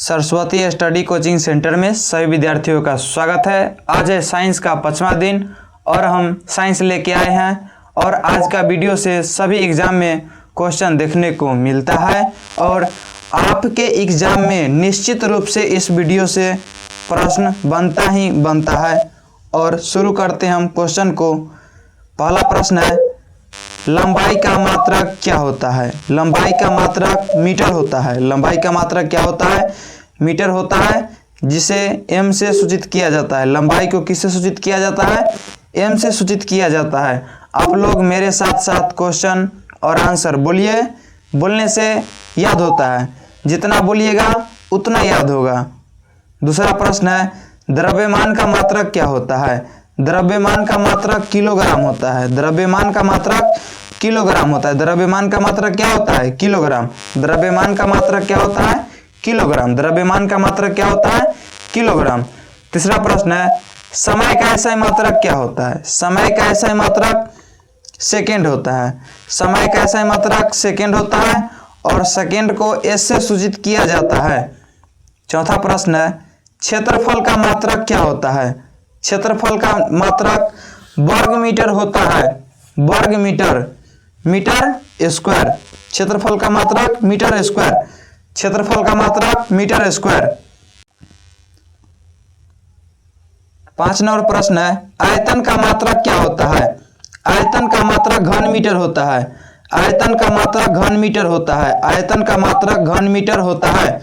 Saraswati study coaching centre में सभी विद्यार्थियों का स्वागत है। आज है साइंस का 5वां दिन और हम साइंस लेके आए हैं और आज का वीडियो से सभी एग्जाम में क्वेश्चन देखने को मिलता है और आपके एग्जाम में निश्चित रूप से इस वीडियो से प्रश्न बनता ही बनता है। और शुरू करते हैं हम क्वेश्चन को। पहला प्रश्न है, लंबाई का मात्रक क्या होता है? लंबाई का मात्रक मीटर होता है। लंबाई का मात्रक क्या होता है? मीटर होता है, जिसे m से सूचित किया जाता है। लंबाई को किससे सूचित किया जाता है? m से सूचित किया जाता है। आप लोग मेरे साथ साथ क्वेश्चन और आंसर बोलिए, बोलने से याद होता है, जितना बोलिएगा उतना याद होगा। दूसरा प्रश्न है, द्रव्यमान का मात्रक क्या होता है? द्रव्यमान का मात्रक किलोग्राम होता है। द्रव्यमान का मात्रक किलोग्राम होता है। द्रव्यमान का मात्रक क्या होता है? किलोग्राम। द्रव्यमान का मात्रक क्या होता है? किलोग्राम। द्रव्यमान का मात्रक क्या होता है? किलोग्राम। तीसरा प्रश्न है, समय का ऐसा मात्रक क्या होता है? समय का ऐसा मात्रक सेकेंड होता है। समय का ऐसा मात्रक सेकेंड होता है और सेकेंड को एस से सूचित किया जाता है। चौथा प्रश्न है, क्षेत्रफल का मात्रक क्या होता है? क्षेत्रफल का मात्रक वर्ग मीटर होता है। वर्ग मीटर, मीटर स्क्वायर। क्षेत्रफल का मात्रक मीटर स्क्वायर। क्षेत्रफल का मात्रक मीटर स्क्वायर। 5 नंबर प्रश्न है, आयतन का मात्रक क्या होता है? आयतन का मात्रक घन मीटर होता है। आयतन का मात्रक घन मीटर होता है। आयतन का मात्रक घन मीटर होता है,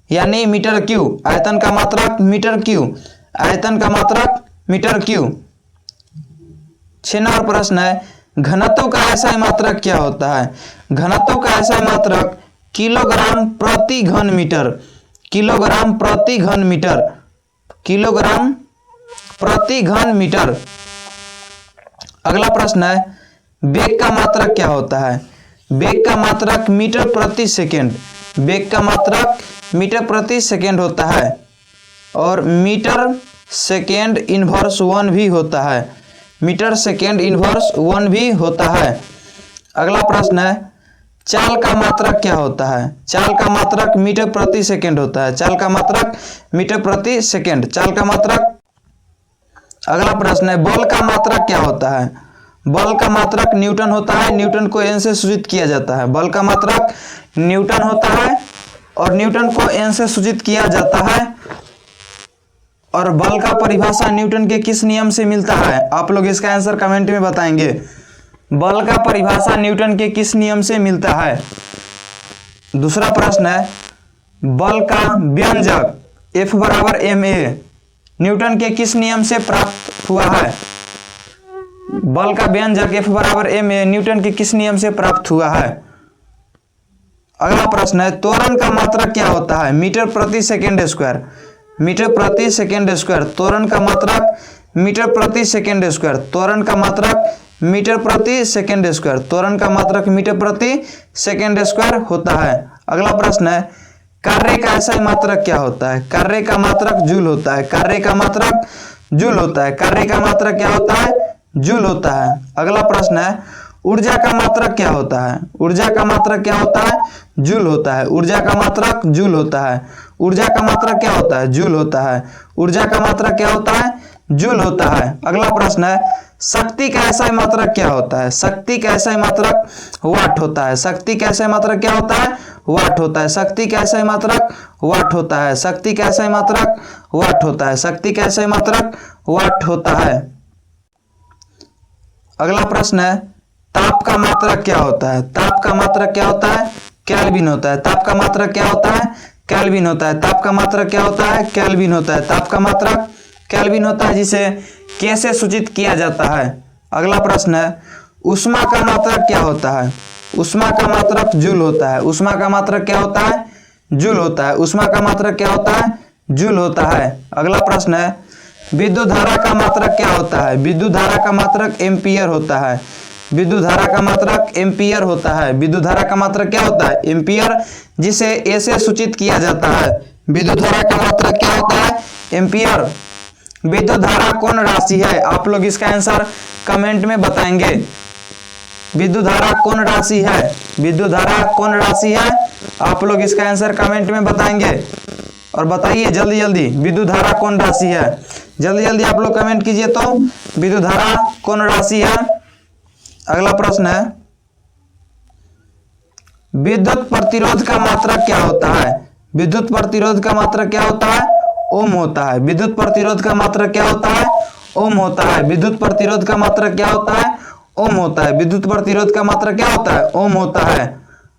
यानी मीटर क्यू। आयतन का मात्रक मीटर क्यू। आयतन का मात्रक मीटर क्यू। 6 नंबर प्रश्न है, घनत्व का ऐसा मात्रक क्या होता है? घनत्व का ऐसा मात्रक किलोग्राम प्रति घन मीटर। किलोग्राम प्रति घन मीटर। किलोग्राम प्रति घन मीटर। अगला प्रश्न है, वेग का मात्रक क्या होता है? वेग का मात्रक मीटर प्रति सेकेंड। वेग का मात्रक मीटर प्रति सेकेंड होता है और मीटर सेकेंड इनवर्स 1 भी होता है। मीटर सेकेंड इनवर्स 1 भी होता है। अगला प्रश्न है, चाल का मात्रक क्या होता है? चाल का मात्रक मीटर प्रति सेकेंड होता है। चाल का मात्रक मीटर प्रति सेकेंड। चाल का मात्रक। अगला प्रश्न है, बल का मात्रक क्या होता है? बल का मात्रक न्यूटन होता है। न्यूटन को एन से सूचित किया जाता है। बल का मात्रक न्यूटन होता है और न्यूटन को एन से सूचित किया जाता है। और बल का परिभाषा न्यूटन के किस नियम से मिलता है? आप लोग इसका आंसर कमेंट में बताएंगे। बल का परिभाषा न्यूटन के किस नियम से मिलता है? दूसरा प्रश्न है, बल का व्यंजक F बराबर ma न्यूटन के किस नियम से प्राप्त हुआ है? बल का व्यंजक F बराबर ma न्यूटन के किस नियम से प्राप्त हुआ है? अगला प्रश्न है, त्वरण का मात्रक क्या होता है? मीटर प्रति सेकेंड स्क्वायर। मीटर प्रति सेकेंड स्क्वायर। त्वरण का मात्रक मीटर प्रति सेकेंड स्क्वायर। त्वरण का मात्रक मीटर प्रति सेकेंड स्क्वायर। त्वरण का मात्रक मीटर प्रति सेकेंड स्क्वायर होता है। अगला प्रश्न है, कार्य का ऐसा मात्रक क्या होता है? कार्य का मात्रक जूल होता है। कार्य का मात्रक जूल होता है। कार्य का मात्रक क्या होता है? जूल होता है। अगला प्रश्न है, ऊर्जा का मात्रक क्या होता है? ऊर्जा का मात्रक क्या होता है? जूल होता है। ऊर्जा का मात्रक जूल होता है। ऊर्जा का मात्रक क्या होता है? जूल होता है। ऊर्जा का मात्रक क्या होता है? जूल होता है। अगला प्रश्न है, शक्ति का ऐसा मात्रक क्या होता है? शक्ति का ऐसा मात्रक वाट होता है। शक्ति का ऐसा मात्रक क्या होता है? वाट होता है। शक्ति का ऐसा मात्रक वाट होता है। शक्ति का ऐसा मात्रक वाट होता है। शक्ति का ऐसा मात्रक वाट होता है। अगला प्रश्न है, ताप का मात्रक क्या होता है? ताप का मात्रक क्या होता है? केल्विन होता है। ताप का मात्रक क्या होता है? केल्विन होता है। ताप का मात्रक क्या होता है? केल्विन होता है। ताप का मात्रक केल्विन होता है, जिसे के से सूचित किया जाता है। अगला प्रश्न है, ऊष्मा का मात्रक क्या होता है? ऊष्मा का मात्रक जूल होता है। ऊष्मा का मात्रक क्या होता है? जूल होता है। ऊष्मा का मात्रक क्या होता है? जूल होता है। अगला प्रश्न है, विद्युत धारा का मात्रक क्या होता है? विद्युत धारा का मात्रक एम्पियर होता है। विद्युत धारा का मात्रक एम्पियर होता है। विद्युत धारा का मात्रक क्या होता है? एम्पियर, जिसे ए से सूचित किया जाता है। विद्युत धारा का मात्रक क्या होता है? एम्पियर। विद्युत धारा कौन राशि है? आप लोग इसका आंसर कमेंट में बताएंगे। विद्युत धारा कौन राशि है? विद्युत धारा कौन राशि है? आप लोग इसका आंसर कमेंट में बताएंगे। और बताइए जल्दी जल्दी विद्युत धारा कौन राशि है। जल्दी जल्दी आप लोग कमेंट कीजिए तो विद्युत धारा कौन राशि है। अगला प्रश्न है विद्युत प्रतिरोध का मात्रक क्या होता है। विद्युत प्रतिरोध का मात्रक क्या होता है, ओम होता है। विद्युत प्रतिरोध का मात्रक क्या होता है, ओम होता है। विद्युत प्रतिरोध का मात्रक क्या होता है, ओम होता है। विद्युत प्रतिरोध का मात्रक क्या होता है, ओम होता है।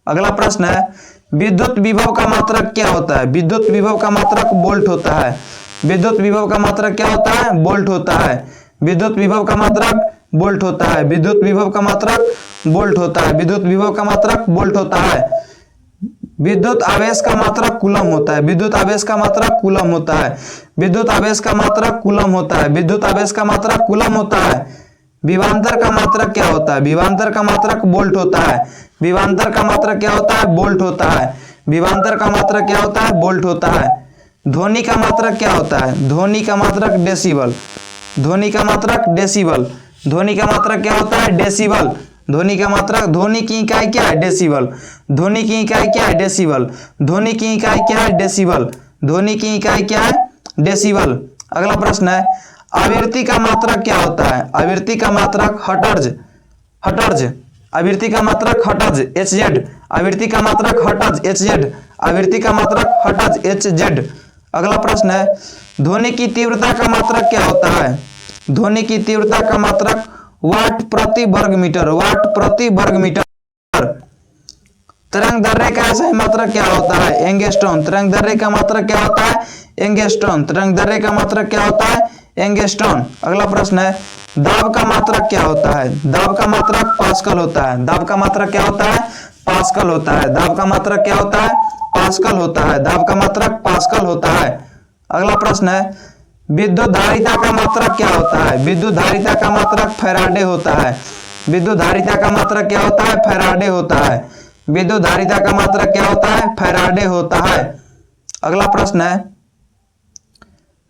अगला प्रश्न है विद्युत विभव का मात्रक क्या होता है। विद्युत विभव का मात्रक वोल्ट होता है। विद्युत विभव का मात्रक क्या होता है, वोल्ट होता है। विद्युत विभव का मात्रक वोल्ट होता है। विद्युत विभव का मात्रक वोल्ट होता है। विद्युत विभव का मात्रक वोल्ट होता है। विद्युत आवेश का मात्रक कूलम होता है। विद्युत आवेश का मात्रक कूलम होता है। विद्युत आवेश का मात्रक कूलम होता है। विद्युत आवेश का मात्रक कूलम होता है। विभवांतर का मात्रक क्या होता है। विभवांतर का मात्रक वोल्ट होता है। विभवांतर का मात्रक क्या होता है, वोल्ट होता है। विभवांतर का मात्रक क्या होता है, वोल्ट होता है। ध्वनि का मात्रक क्या होता है, ध्वनि का मात्रक डेसिबल। ध्वनि का मात्रक डेसिबल। ध्वनि का मात्रक क्या होता है, डेसिबल। ध्वनि का मात्रक, ध्वनि की इकाई क्या है, डेसिबल। ध्वनि की इकाई क्या है, डेसिबल। ध्वनि की इकाई क्या है, डेसिबल। ध्वनि की इकाई क्या है, डेसिबल। अगला प्रश्न है आवृत्ति का मात्रक क्या होता है। आवृत्ति का मात्रक हर्ट्ज। हर्ट्ज। आवृत्ति का मात्रक हर्ट्ज, HZ। आवृत्ति का मात्रक हर्ट्ज, HZ। आवृत्ति का मात्रक हर्ट्ज, HZ। अगला प्रश्न है ध्वनि की तीव्रता का मात्रक क्या होता है। ध्वनि की तीव्रता का मात्रक वाट प्रति वर्ग मीटर। वाट प्रति वर्ग मीटर। तरंग दैर्घ्य का सही मात्रक क्या होता है, एंगस्ट्रॉम। तरंग दैर्घ्य का मात्रक क्या होता है, एंगस्ट्रॉम। तरंग दैर्घ्य का मात्रक क्या होता है, एंगस्ट्रॉम। अगला प्रश्न है दाब का मात्रक क्या होता है। दाब का मात्रक पास्कल होता है। दाब का मात्रक क्या होता है, पास्कल होता है। दाब का मात्रक क्या होता है, पास्कल होता है। दाब का मात्रक पास्कल होता है। अगला प्रश्न है विद्युत धारिता का मात्रक क्या होता है। विद्युत धारिता का मात्रक फैराडे होता है। विद्युत धारिता का मात्रक क्या होता है, फैराडे होता है। विद्युत धारिता का मात्रक क्या होता है, फैराडे होता है। अगला प्रश्न है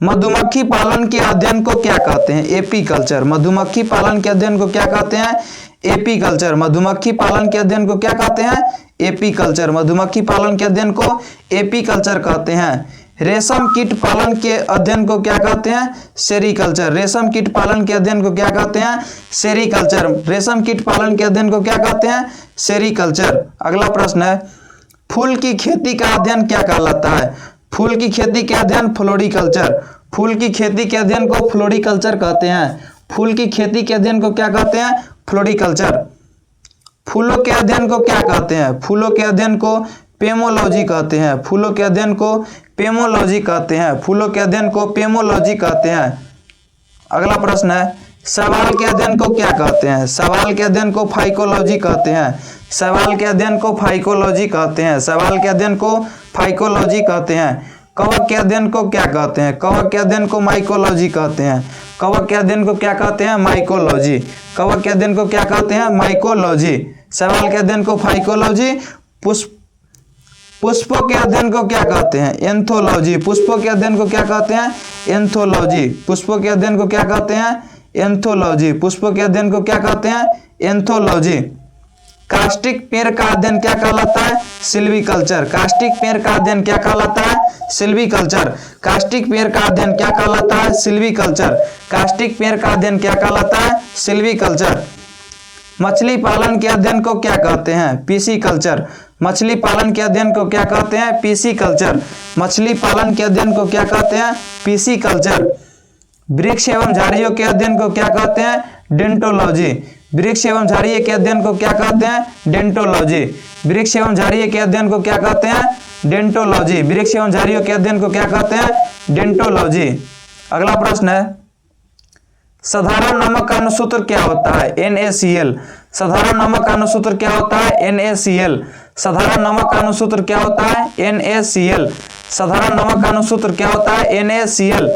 मधुमक्खी पालन के अध्ययन को क्या कहते हैं, एपीकल्चर। मधुमक्खी पालन के अध्ययन को क्या कहते हैं, एपीकल्चर। मधुमक्खी पालन के अध्ययन को क्या कहते हैं, एपीकल्चर। मधुमक्खी पालन के अध्ययन को एपीकल्चर कहते हैं। रेशम कीट पालन के अध्ययन को क्या कहते हैं, सेरीकल्चर। रेशम कीट पालन के अध्ययन को क्या कहते हैं, सेरीकल्चर। रेशम कीट पालन के अध्ययन को क्या कहते हैं, सेरीकल्चर। अगला प्रश्न है फूल की खेती का अध्ययन क्या कहलाता है। फूल की खेती के अध्ययन फ्लोरिकल्चर। फूल की खेती के अध्ययन को फ्लोरिकल्चर कहते हैं। फूल की खेती के अध्ययन को क्या कहते हैं, फ्लोरिकल्चर। फूलों के अध्ययन को क्या कहते हैं, फूलों के अध्ययन को पेमोलॉजी कहते हैं। फूलों के अध्ययन को पेमोलॉजी कहते हैं। फूलों के अध्ययन को पेमोलॉजी कहते हैं। अगला प्रश्न है सवाल के अध्ययन को क्या कहते हैं। सवाल के अध्ययन को फाइकोलॉजी कहते हैं। सवाल के अध्ययन को फाइकोलॉजी कहते हैं। सवाल के अध्ययन को फाइकोलॉजी कहते हैं। कवक के अध्ययन को क्या कहते हैं, कवक के अध्ययन को माइकोलॉजी कहते हैं। कवक के अध्ययन को क्या कहते हैं, माइकोलॉजी। कवक के अध्ययन को क्या कहते हैं, माइकोलॉजी। सवाल के अध्ययन को फाइकोलॉजी। पुष्पों के अध्ययन को क्या कहते हैं, एंथोलॉजी। पुष्पों के अध्ययन को क्या कहते हैं, एंथोलॉजी। पुष्पों के अध्ययन को क्या कहते हैं, एंथोलॉजी। पुष्पों के अध्ययन को क्या कहते हैं, एंथोलॉजी। कास्टिक पेड़ का अध्ययन क्या कहलाता है, सिल्वीकल्चर। कास्टिक पेड़ का अध्ययन क्या कहलाता है, सिल्वीकल्चर। कास्टिक पेड़ का अध्ययन क्या कहलाता है, सिल्वीकल्चर। कास्टिक पेड़ का अध्ययन क्या कहलाता है, सिल्वीकल्चर। मछली पालन के अध्ययन को क्या कहते हैं, पीसीकल्चर। मछली पालन के अध्ययन को क्या कहते हैं, पीसीकल्चर। मछली पालन के अध्ययन को क्या कहते हैं, पीसीकल्चर। वृक्ष एवं झाड़ियों के अध्ययन को क्या कहते हैं, डेंटोलॉजी। वृक्ष एवं झाड़ियों के अध्ययन को क्या कहते हैं, डेंटोलॉजी। वृक्ष एवं झाड़ियों के अध्ययन को क्या कहते हैं, डेंटोलॉजी। वृक्ष एवं झाड़ियों के अध्ययन को क्या कहते हैं, डेंटोलॉजी। अगला प्रश्न है साधारण नमक का अनुसूत्र क्या होता है, NaCl। साधारण नमक का अनुसूत्र क्या होता है, NaCl। साधारण नमक का अनुसूत्र क्या होता है, NaCl। साधारण नमक का अनुसूत्र क्या होता है, NaCl।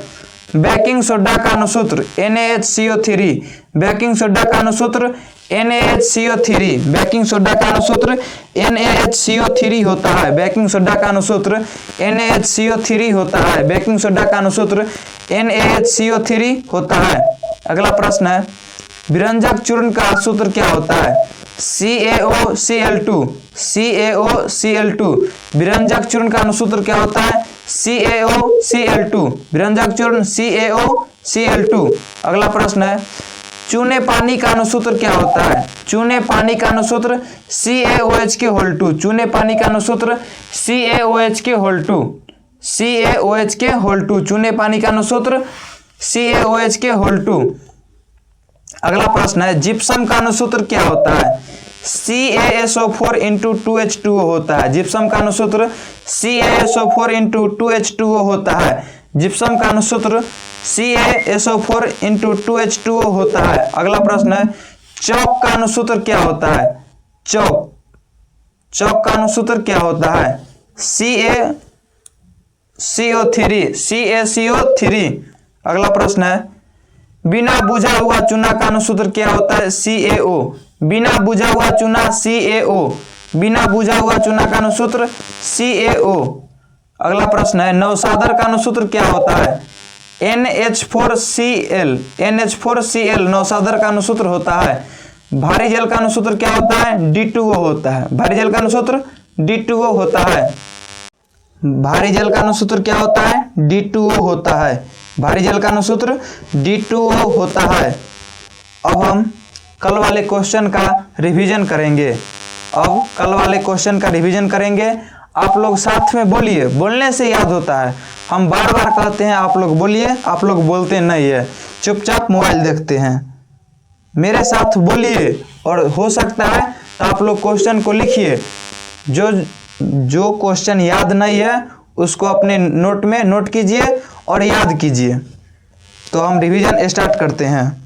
बेकिंग सोडा का अनुसूत्र NaHCO3। बेकिंग सोडा का अनुसूत्र NaHCO3। बेकिंग सोडा का अनुसूत्र NaHCO3 होता है। बेकिंग सोडा का अनुसूत्र NaHCO3 होता है। बेकिंग सोडा का अनुसूत्र NaHCO3 होता है। अगला प्रश्न है विरंजक चूर्ण का सूत्र क्या होता है। CaOCl2, CaOCl2। विरंजक चूर्ण का अनुसूत्र क्या होता है? CaOCl2, विरंजक चूर्ण CaOCl2। अगला प्रश्न है, चूने पानी का अनुसूत्र क्या होता है? चूने पानी का अनुसूत्र CaOH2, चूने पानी का अनुसूत्र CaOH2, CaOH2, चूने पानी का अनुसूत्र CaOH2। अगला प्रश्न है, जिप्सम का अनुसूत्र क्या होता है? CaSO4 × 2H2O होता है। जिप्सम का अनुसूत्र CaSO4 × 2H2O होता है। जिप्सम का अनुसूत्र CaSO4 × 2H2O होता है। अगला प्रश्न है, चौक का अनुसूत्र क्या होता है? चौक का अनुसूत्र क्या होता है? CaCO3। अगला प्रश्न है, बिना बुझा हुआ चूना का अनुसूत्र क्या होता है? CaO, बिना बुझा हुआ चूना CaO, बिना बुझा हुआ चूना का अनुसूत्र CaO। अगला प्रश्न है, नवसादर का अनुसूत्र क्या होता है? NH4Cl, NH4Cl नवसादर का अनुसूत्र होता है। भारी जल का अनुसूत्र क्या होता है? D2O होता है। भारी जल का अनुसूत्र D2O होता है। भारी जल का अनुसूत्र क्या होता है? D2O होता है। भारी जल का अनुसूत्र D2O होता है। अब हम कल वाले क्वेश्चन का रिवीजन करेंगे। आप लोग साथ में बोलिए, बोलने से याद होता है। हम बार बार कहते हैं आप लोग बोलिए, आप लोग बोलते नहीं है, चुपचाप मोबाइल देखते हैं। मेरे साथ बोलिए, और हो सकता है तो आप लोग क्वेश्चन को लिखिए। जो क्वेश्चन याद नहीं है उसको अपने नोट में नोट कीजिए और याद कीजिए। तो हम रिवीजन स्टार्ट करते हैं।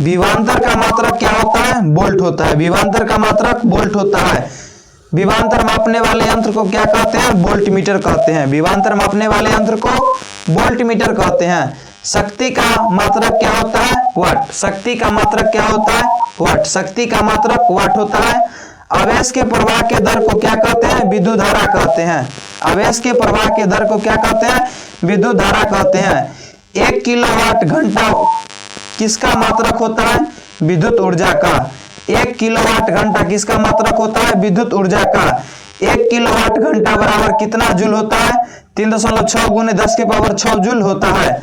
विभवांतर का मात्रक क्या होता है? बोल्ट होता है। विभवांतर का मात्रक बोल्ट होता है। विभवांतर मापने वाले यंत्र को क्या कहते हैं? वोल्ट मीटर कहते हैं। विभवांतर मापने वाले यंत्र को वोल्ट मीटर कहते हैं। शक्ति का मात्रक क्या होता है? वाट। शक्ति का मात्रक क्या होता है? वाट। शक्ति का मात्रक वाट होता है। आवेश के प्रवाह के दर को क्या कहते हैं? विद्युत धारा कहते हैं। आवेश के प्रवाह के दर को क्या कहते हैं? विद्युत धारा कहते हैं। 1 किलोवाट घंटा किसका मात्रक होता है? विद्युत ऊर्जा का। 1 किलोवाट घंटा किसका मात्रक होता है? विद्युत ऊर्जा का। 1 किलोवाट घंटा बराबर कितना जूल होता है? 3.6 × 10⁶ जूल होता है।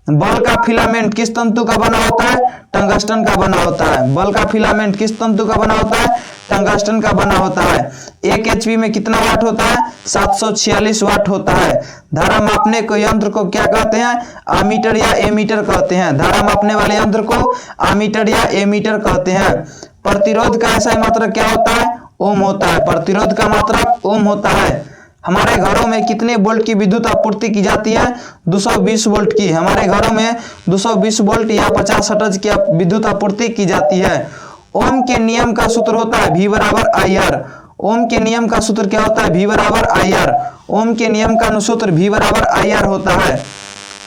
बल का फिलामेंट किस तंतु का बना होता है? टंगस्टन का बना होता है। बल का फिलामेंट किस तंतु का बना होता है? टंगस्टन का बना होता है। 1 HP में कितना वाट होता है? 746 वाट होता है। धारा मापने को यंत्र को क्या कहते हैं? आमीटर या एमीटर कहते हैं। धारा मापने वाले यंत्र को आमीटर या एमीटर कहते हैं। प्रतिरोध का ऐसा मात्रक क्या होता है? ओम होता है। प्रतिरोध का मात्रक ओम होता है। हमारे घरों में कितने वोल्ट की विद्युत आपूर्ति की जाती है? 220 वोल्ट की। हमारे घरों में 220 वोल्ट या 50 हर्ट्ज की विद्युत आपूर्ति की जाती है। ओम के नियम का सूत्र होता है V = IR। ओम के नियम का सूत्र क्या होता है? V = IR। ओम के नियम का अनुसूत्र V = IR होता है।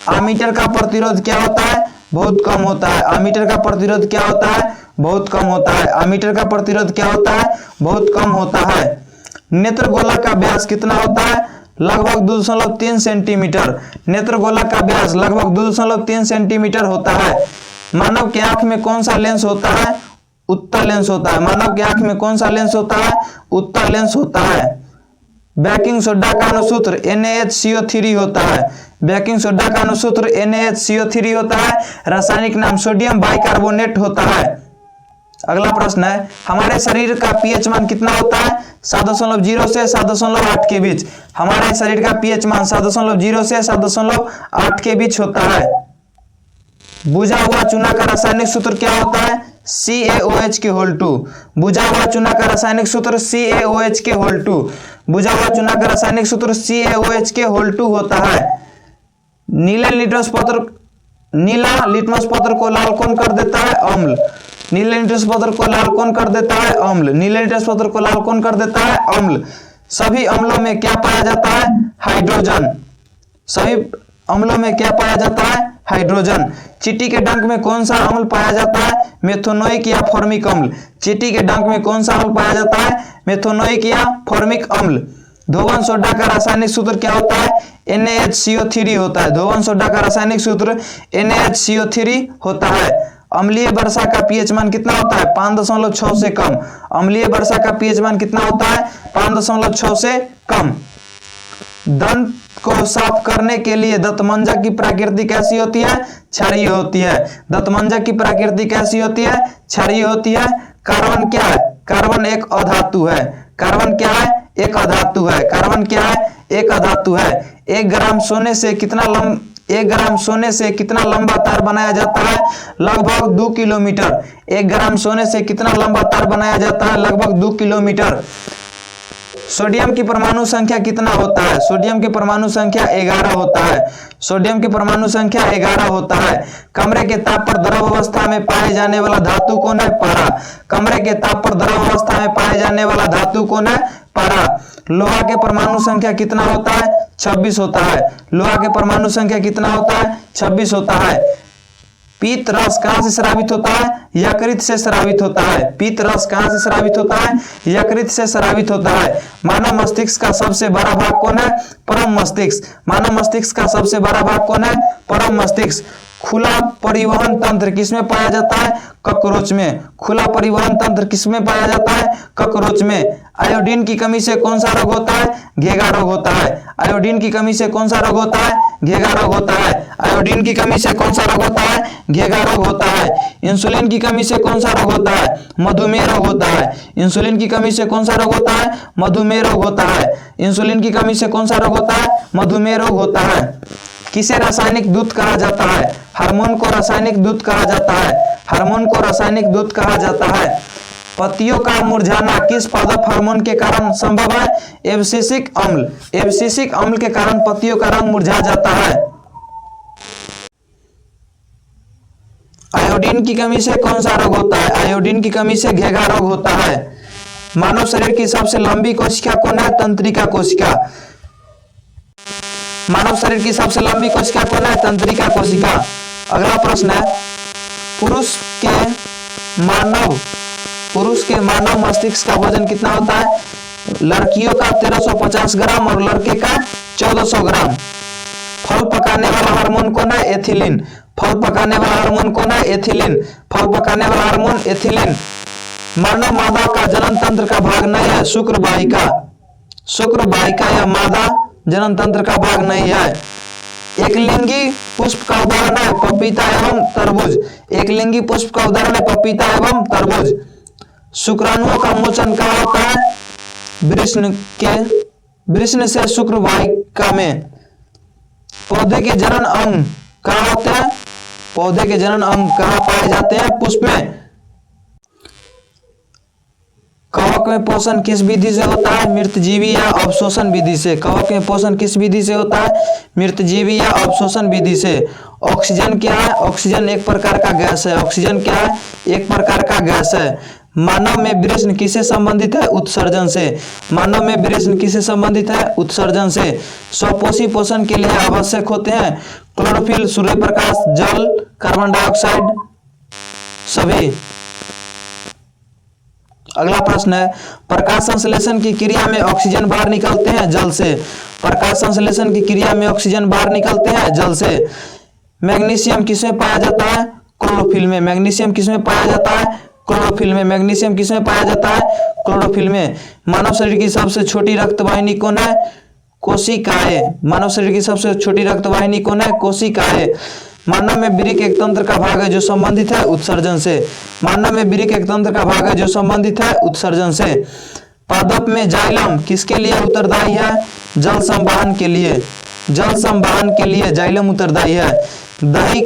आमीटर का प्रतिरोध क्या होता है? बहुत कम होता है। आमीटर का प्रतिरोध क्या होता है? बहुत कम होता है। आमीटर का प्रतिरोध क्या होता है? बहुत कम होता है। नेत्रगोला का व्यास कितना होता है? लगभग 2.3 सेंटीमीटर। नेत्रगोला का व्यास लगभग 2.3 सेंटीमीटर होता है। मानव की आंख में कौन सा लेंस होता है? उत्तल लेंस होता है। मानव की आंख में कौन सा लेंस होता है? उत्तल लेंस होता है। बेकिंग सोडा का अनुसूत्र NaHCO3 होता है। बेकिंग सोडा का अनुसूत्र NaHCO3 होता है। रासायनिक नाम सोडियम बाइकार्बोनेट होता है। अगला प्रश्न है, हमारे शरीर का पीएच मान कितना होता है? 7.0 से 7.8 के बीच। हमारे शरीर का पीएच मान 7.0 से 7.8 के बीच होता है। बुझा हुआ चूना का रासायनिक सूत्र क्या होता है? CaOH2। बुझा हुआ चूना का रासायनिक सूत्र CaOH2। बुझा हुआ चूना का रासायनिक सूत्र CaOH2 होता है। नीला लिटमस पत्र को लाल कौन कर देता है? अम्ल। नीले लिटमस पत्र को लाल कौन कर देता है? अम्ल। नीले लिटमस पत्र को लाल कौन कर देता है? अम्ल। सभी अम्लों में क्या पाया जाता है? हाइड्रोजन। सभी अम्लों में क्या पाया जाता है? हाइड्रोजन। चींटी के डंक में कौन सा अम्ल पाया जाता है? मेथोनोइक या फॉर्मिक अम्ल। चींटी के डंक में कौन सा अम्ल पाया जाता है? मेथोनोइक या फॉर्मिक अम्ल। धोवन सोडा का रासायनिक सूत्र क्या होता है? NaHCO3 होता है। धोवन सोडा का रासायनिक सूत्र NaHCO3 होता है। अम्लीय वर्षा का पीएच मान कितना होता है? 5.6 से कम। अम्लीय वर्षा का पीएच मान कितना होता है? 5.6 से कम। दंत को साफ करने के लिए दंतमंजन की प्रकृति कैसी होती है? क्षारीय होती है। दंतमंजन की प्रकृति कैसी होती है? क्षारीय होती है। कार्बन क्या है? कार्बन एक अधातु है। कार्बन क्या है? एक अधातु है। कार्बन क्या है? एक अधातु है। 1 ग्राम सोने से कितना लंबा तार बनाया जाता है? लगभग 2 किलोमीटर। 1 ग्राम सोने से कितना लंबा तार बनाया जाता है? लगभग 2 किलोमीटर। सोडियम की परमाणु संख्या कितना होता है? सोडियम की परमाणु संख्या 11 होता है। सोडियम की परमाणु संख्या 11 होता है। कमरे के ताप पर द्रव अवस्था में पाए जाने वाला धातु कौन है? पारा। कमरे के ताप पर द्रव अवस्था में पाए जाने वाला धातु कौन है? पारा। लोहा के परमाणु संख्या कितना होता है? 26 होता है। लोहा के परमाणु संख्या कितना होता है? 26 होता है। पीत रस कहां से स्रावित होता है? यकृत से स्रावित होता है। पीत रस कहां से स्रावित होता है? यकृत से स्रावित होता है। मानव मस्तिष्क का सबसे बड़ा भाग कौन है? परम मस्तिष्क। मानव मस्तिष्क का सबसे बड़ा भाग कौन है? परम मस्तिष्क। खुला परिवहन तंत्र किसमें पाया जाता है? कॉकरोच में। खुला परिवहन तंत्र किसमें पाया जाता है? कॉकरोच में। आयोडीन की कमी से कौन सा रोग होता है? घेगा रोग होता है। आयोडीन की कमी से कौन सा रोग होता है? घेगा रोग होता है। आयोडीन की कमी से कौन सा रोग होता है? घेगा रोग होता है। इंसुलिन की कमी से कौन सा रोग होता है? मधुमेह रोग होता है। इंसुलिन की कमी से कौन सा रोग होता है? मधुमेह रोग होता है। इंसुलिन की कमी से कौन सा रोग होता है? मधुमेह रोग होता है। किसे रासायनिक दूत कहा जाता है? हार्मोन को रासायनिक दूत कहा जाता है। हार्मोन को रासायनिक दूत कहा जाता है। पत्तियों का मुरझाना किस पादप हार्मोन के कारण संभव है? एब्सिसिक अम्ल। एब्सिसिक अम्ल के कारण पत्तियों का रंग मुरझा जाता है। आयोडीन की कमी से कौन सा रोग होता है? आयोडीन की कमी से घेगा रोग होता है। मानव शरीर की सबसे लंबी कोशिका कौन है? तंत्रिका कोशिका। मानव शरीर की सबसे लंबी कोशिका कौन है? तंत्रिका कोशिका। अगला प्रश्न है, पुरुष के मानव मस्तिष्क का वजन कितना होता है? लड़कियों का 1350 ग्राम और लड़के का 1400 ग्राम। फल पकाने वाला हार्मोन कौन है? एथिलीन। फल पकाने वाला हार्मोन कौन है? एथिलीन। फल पकाने वाला हार्मोन एथिलीन। मानव मादा का जनन तंत्र का भाग नहीं है, शुक्र वाहिका। शुक्र वाहिका या मादा जनन तंत्र का भाग नहीं है। एक लिंगी पुष्प का उदाहरण है पपीता एवं तरबूज। एक लिंगी पुष्प का उदाहरण है पपीता एवं तरबूज। शुक्राणुओं का मोचन कहाँ होता है? वृषण से शुक्र वाहिका में। पौधे के जनन अंग कहाँ होते हैं? पौधे के जनन अंग कहाँ पाए जाते हैं? पुष्प में। कवक में पोषण किस विधि से होता है? मृतजीवी या अवशोषण विधि से। कवक में पोषण किस विधि से होता है? मृतजीवी या अवशोषण विधि से। ऑक्सीजन क्या है? ऑक्सीजन एक प्रकार का गैस है। ऑक्सीजन क्या है? एक प्रकार का गैस है। मानव में वृषण किससे संबंधित है? उत्सर्जन से। मानव में वृषण किससे संबंधित है? उत्सर्जन से। स्वपोषी पोषण के लिए आवश्यक होते हैं क्लोरोफिल, सूर्य प्रकाश, जल, कार्बन डाइऑक्साइड सभी। अगला प्रश्न है, प्रकाश संश्लेषण की क्रिया में ऑक्सीजन बाहर निकलते हैं जल से। प्रकाश संश्लेषण की क्रिया में ऑक्सीजन बाहर निकलते हैं जल से। मैग्नीशियम किसमें पाया जाता है? क्लोरोफिल में। मैग्नीशियम किसमें पाया जाता है? क्लोरोफिल में। मैग्नीशियम किसमें पाया जाता है? क्लोरोफिल में। मानव शरीर की सबसे छोटी रक्तवाहिनी कौन है? कोशिकाएं। मानव शरीर की सबसे छोटी रक्तवाहिनी कौन है? कोशिकाएं। मानव में वृक्क एक तंत्र का भाग है जो संबंधित है उत्सर्जन से। मानव में वृक्क एक तंत्र का भाग है जो संबंधित है उत्सर्जन से। पादप में जाइलम किसके लिए उत्तरदायी है? जल संवहन के लिए। जल संवहन के लिए जाइलम उत्तरदायी है। दही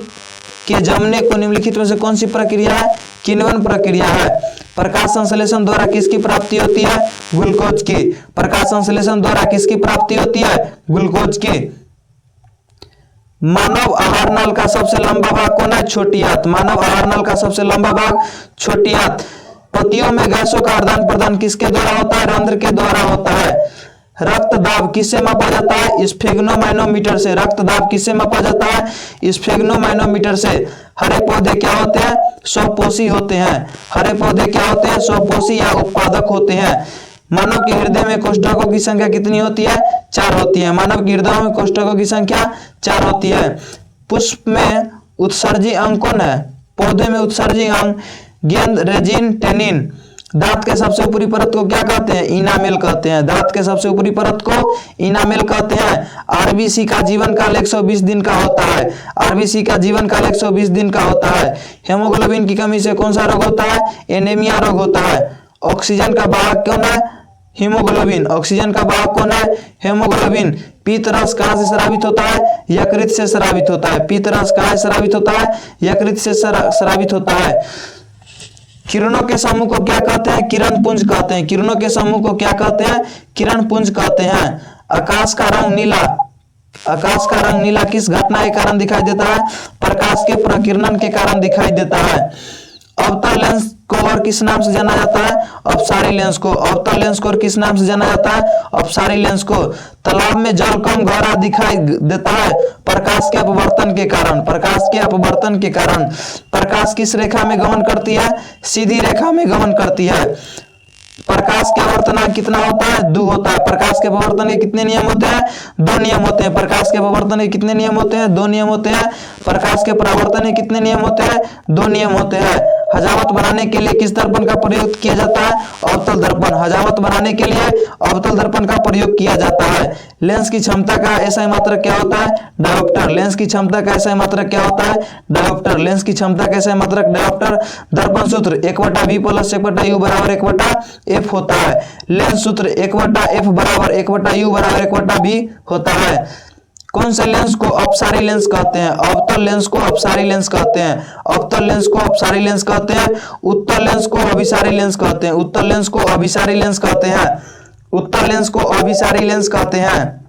के जमने को निम्नलिखित में से कौन सी प्रक्रिया है? किण्वन प्रक्रिया है। प्रकाश संश्लेषण द्वारा किसकी प्राप्ति होती है? ग्लूकोज की। प्रकाश संश्लेषण द्वारा किसकी प्राप्ति होती है? ग्लूकोज की। मानव आहार नल का सबसे लंबा भाग कौन है? छोटी आंत। मानव आहार नल का सबसे लंबा भाग छोटी आंत। पत्तियों में गैसों का आदान प्रदान किसके द्वारा होता है? रंध्र के द्वारा होता है। रक्त दाब किससे मापा जाता है? स्फेग्नोमाइनोमीटर से। रक्त दाब किससे मापा जाता है? स्फेग्नोमाइनोमीटर से। हरे पौधे क्या होते हैं? स्वपोषी होते हैं। हरे पौधे क्या होते हैं? स्वपोषी या उत्पादक होते हैं। मानव के हृदय में कोष्ठकों की संख्या कितनी होती है? 4 होती है। मानव के हृदय में कोष्ठकों की संख्या 4 होती है। पुष्प में उत्सर्जी अंग कौन है? पौधे में उत्सर्जी अंग गेंद, रेजिन, टेनिन। दांत के सबसे ऊपरी परत को क्या कहते हैं? इनामेल कहते हैं। दांत के सबसे ऊपरी परत को इनामेल कहते हैं। आरबीसी का जीवन काल 120 दिन का होता है। आरबीसी का जीवन काल 120 दिन का होता है। हेमोग्लोबिन की कमी से कौन सा रोग होता है? एनीमिया रोग होता है। ऑक्सीजन का वाहक कौन है? हीमोग्लोबिन। ऑक्सीजन का वाहक कौन है? हेमोग्लोबिन। पीत रस कहां से स्रावित होता है? यकृत से स्रावित होता है। पीत रस कहां से स्रावित होता है? यकृत से स्रावित होता है। किरणों के समूह को क्या कहते हैं? किरण पुंज कहते हैं। किरणों के समूह को क्या कहते हैं? किरण पुंज कहते हैं। आकाश का रंग नीला। आकाश का रंग नीला किस घटना के कारण दिखाई देता है? प्रकाश के प्रकीर्णन के कारण दिखाई देता है। अवतल लेंस को और किस नाम से जाना जाता है? अपसारी लेंस को। अवतल लेंस को और किस नाम से जाना जाता है? अपसारी लेंस को। तालाब में जल कम गहरा दिखाई देता है प्रकाश के अपवर्तन के कारण। प्रकाश के अपवर्तन के कारण। प्रकाश किस रेखा में गमन करती है? सीधी रेखा में गमन करती है। प्रकाश के अपवर्तन कितना होता है? 2 होता है। प्रकाश के अपवर्तन के कितने नियम होते हैं? 2 नियम होते हैं। प्रकाश के अपवर्तन के कितने नियम होते हैं? 2 नियम होते हैं। प्रकाश के परावर्तन के कितने नियम होते हैं? 2 नियम होते हैं। हजावत बनाने के लिए किस दर्पण का प्रयोग किया जाता है? अवतल दर्पण। हजावत बनाने के लिए अवतल दर्पण का प्रयोग किया जाता है। लेंस की क्षमता का SI मात्रक क्या होता है? डायोप्टर। लेंस की क्षमता का SI मात्रक क्या होता है? डायोप्टर। लेंस की क्षमता का SI मात्रक डायोप्टर। दर्पण सूत्र 1/v + 1/u = 1/f होता है। लेंस सूत्र 1/f = 1/u = 1/v होता है। कौन से लेंस को अपसारी लेंस कहते हैं? अवतल लेंस को अपसारी लेंस कहते हैं। अवतल लेंस को अपसारी लेंस कहते हैं। उत्तल लेंस को अभिसारी लेंस कहते हैं। उत्तल लेंस को अभिसारी लेंस कहते हैं। उत्तल लेंस को अभिसारी लेंस कहते हैं।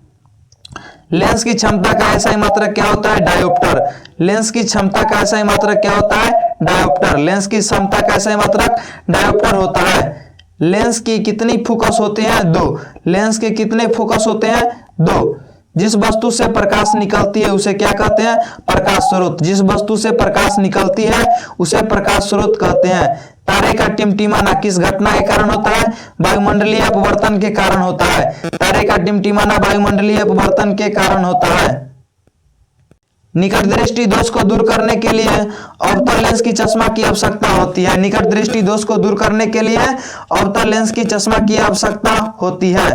लेंस की क्षमता का SI मात्रक क्या होता है? डायोप्टर। लेंस की क्षमता का SI मात्रक क्या होता है? डायोप्टर। लेंस की क्षमता का SI मात्रक डायोप्टर होता है। लेंस की कितनी फोकस होते हैं? 2। लेंस के कितने फोकस होते हैं? 2। जिस वस्तु से प्रकाश निकलती है उसे क्या कहते हैं? प्रकाश स्रोत। जिस वस्तु से प्रकाश निकलती है उसे प्रकाश स्रोत कहते हैं। तारे का टिमटिमाना किस घटना के कारण होता है? वायुमंडलीय अपवर्तन के कारण होता है। तारे का टिमटिमाना वायुमंडलीय अपवर्तन के कारण होता है। निकट दृष्टि दोष को दूर करने के लिए अवतल लेंस की चश्मा की आवश्यकता होती है। निकट दृष्टि दोष को दूर करने के लिए अवतल लेंस की चश्मा की आवश्यकता होती है।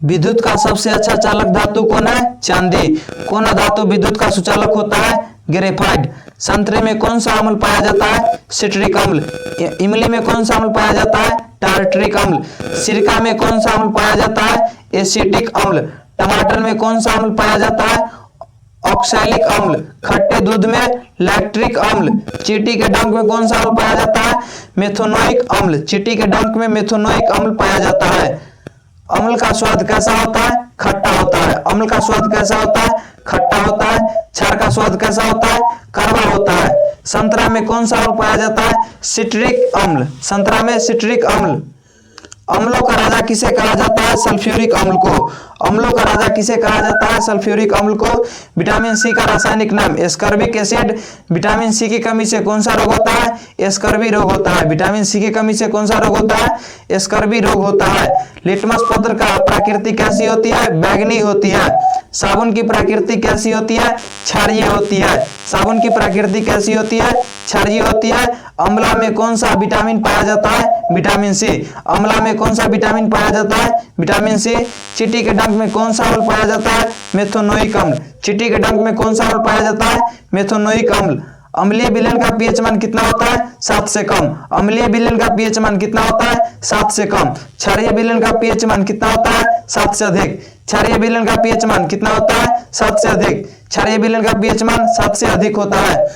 विद्युत का सबसे अच्छा चालक धातु कौन है? चांदी। कौन धातु विद्युत का सुचालक होता है? ग्रेफाइट। संतरे में कौन सा अम्ल पाया जाता है? सिट्रिक अम्ल। इमली में कौन सा अम्ल पाया जाता है? टार्ट्रिक अम्ल। सिरका में कौन सा अम्ल पाया जाता है? एसिटिक अम्ल। टमाटर में कौन सा अम्ल पाया जाता है? ऑक्सैलिक अम्ल। खट्टे दूध में लैक्टिक अम्ल। चींटी के डंक में कौन सा अम्ल पाया जाता है? मेथोनोइक अम्ल। चींटी के डंक में मेथोनोइक अम्ल पाया जाता है। अम्ल का स्वाद कैसा होता है? खट्टा होता है। अम्ल का स्वाद कैसा होता है? खट्टा होता है। क्षार का स्वाद कैसा होता है? कड़वा होता है। संतरा में कौन सा अम्ल पाया जाता है? सिट्रिक अम्ल। संतरा में सिट्रिक अम्ल। अम्लों का राजा किसे कहा जाता है? सल्फ्यूरिक अम्ल को। अम्लों का राजा किसे कहा जाता है? सल्फ्यूरिक अम्ल को। विटामिन सी का रासायनिक नाम एस्कॉर्बिक एसिड। विटामिन सी की कमी से कौन सा रोग होता है? एस्कॉर्बी रोग होता है। विटामिन सी की कमी से कौन सा रोग होता है? एस्कॉर्बी रोग होता है। लिटमस पत्र का प्रकृति कैसी होती है? बैंगनी होती है। साबुन की प्रकृति कैसी होती है? क्षारीय होती है। साबुन की प्रकृति कैसी होती है? क्षारीय होती है। अम्ला में कौन सा विटामिन पाया जाता है? विटामिन सी। अम्ला में कौन सा विटामिन पाया जाता है? Vitamin C. चींटी के डंक में कौन सा अम्ल पाया जाता है? मेथोनोइक अम्ल। चींटी के डंक में कौन सा अम्ल पाया जाता है? मेथोनोइक अम्ल। अम्लीय विलयन का पीएच मान कितना होता है? 7 से कम। अम्लीय विलयन का पीएच मान कितना होता है? 7 से कम। क्षारीय विलयन का पीएच मान कितना होता है? 7 से अधिक। क्षारीय विलयन का पीएच मान कितना होता है? 7 से अधिक। क्षारीय विलयन का पीएच मान 7 से अधिक होता है।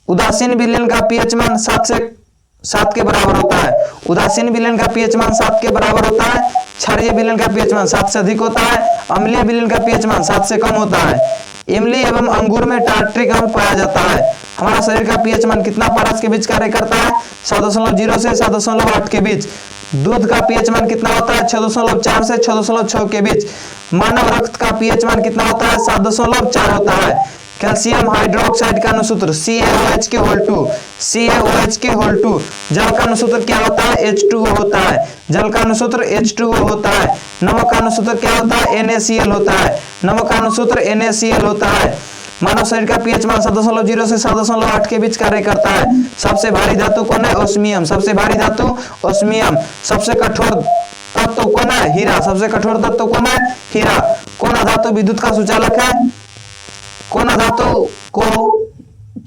उदासीन विलयन का पीएच मान 7 के बराबर होता है। उदासीन विलयन का पीएच मान 7 के बराबर होता है। क्षारीय विलयन का पीएच मान 7 से अधिक होता है। अम्लीय विलयन का पीएच मान 7 से कम होता है। इमली एवं अंगूर में टार्ट्रिक अम्ल पाया जाता है। हमारा शरीर का पीएच मान कितना पारस के बीच कार्य करता है? 7.0 से 7.8 के बीच। दूध का पीएच मान कितना होता है? 6.4 से 6.6 के बीच। मानव रक्त का पीएच मान कितना होता है? 7.4 होता है। कैल्शियम हाइड्रोक्साइड का अनुसूत्र CaOH2। CaOH2। जल का अनुसूत्र क्या होता है? H2O होता है। जल का अनुसूत्र H2O होता है। नमक का अनुसूत्र क्या होता है? NaCl होता है। नमक का अनुसूत्र NaCl होता है। मानव शरीर का पीएच मान 7.0 से 7.8 के बीच कार्य करता है। सबसे भारी धातु कौन है? ऑस्मियम। सबसे भारी धातु ऑस्मियम। सबसे कठोर तत्व कौन है? हीरा। सबसे कठोर तत्व कौन है? हीरा। कौन धातु विद्युत का सुचालक है? कौन धातु को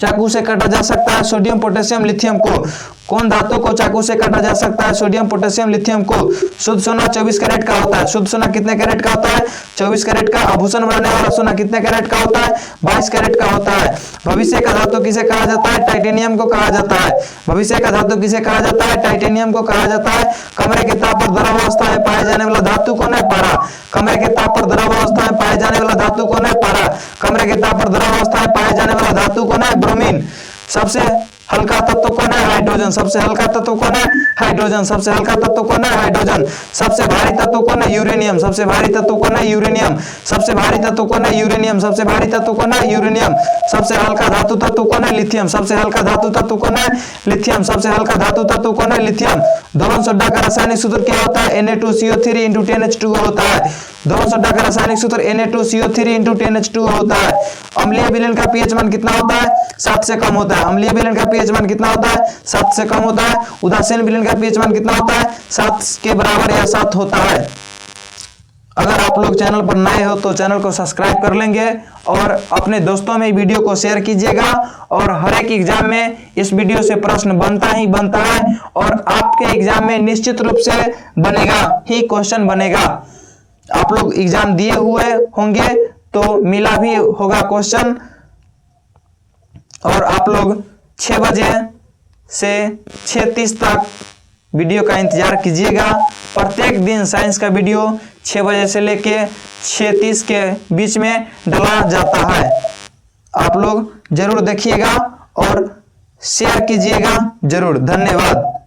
चाकू से काटा जा सकता है? सोडियम, पोटेशियम, लिथियम को। कौन धातु को चाकू से काटा जा सकता है? सोडियम, पोटेशियम, लिथियम को। शुद्ध सोना 24 कैरेट का होता है। शुद्ध सोना कितने कैरेट का होता है? 24 कैरेट का। आभूषण बनाने वाला सोना कितने कैरेट का होता है? 22 कैरेट का होता है। भविष्य का धातु किसे कहा जाता है? टाइटेनियम को कहा जाता है। भविष्य का धातु किसे कहा जाता है? टाइटेनियम को कहा जाता है। कमरे के ताप पर द्रवावस्था में पाए जाने वाला धातु कौन है? पारा। कमरे के ताप पर द्रवावस्था में पाए जाने वाला धातु कौन है? पारा। कमरे के ताप पर द्रवावस्था में पाए जाने वाला धातु कौन है? ब्रोमीन। सबसे हल्का तत्व कौन है? हाइड्रोजन। सबसे हल्का तत्व कौन है? हाइड्रोजन। सबसे हल्का तत्व कौन है? हाइड्रोजन। सबसे भारी तत्व कौन है? यूरेनियम। सबसे भारी तत्व कौन है? यूरेनियम। सबसे भारी तत्व कौन है? यूरेनियम। सबसे भारी तत्व कौन है? यूरेनियम। सबसे हल्का धातु तत्व कौन है? लिथियम। सबसे हल्का धातु तत्व कौन है? लिथियम। सबसे हल्का धातु तत्व कौन है? लिथियम। दोलन सोडा का रासायनिक सूत्र क्या होता है? Na2CO3 × 10H2O होता है। दोलन सोडा का रासायनिक सूत्र Na2CO3 × 10H2O होता है। अम्लीय विलयन का पीएच मान कितना होता है? 7 से कम होता है। अम्लीय विलयन का पीएच मान कितना होता है? 7 से कम होता है। उदासीन विलयन का पीएच मान कितना होता है? 7 के बराबर या 7 होता है। अगर आप लोग चैनल पर नए हो तो चैनल को सब्सक्राइब कर लेंगे और अपने दोस्तों में वीडियो को शेयर कीजिएगा। और हर एक एग्जाम में इस वीडियो से प्रश्न बनता ही बनता है और आपके एग्जाम में निश्चित रूप से बनेगा ही क्वेश्चन बनेगा। आप लोग एग्जाम दिए हुए होंगे तो मिला भी होगा क्वेश्चन। और आप लोग 6 बजे से 6:30 तक वीडियो का इंतजार कीजिएगा। प्रत्येक दिन साइंस का वीडियो 6 बजे से लेके 6:30 के बीच में डाला जाता है। आप लोग जरूर देखिएगा और शेयर कीजिएगा जरूर। धन्यवाद।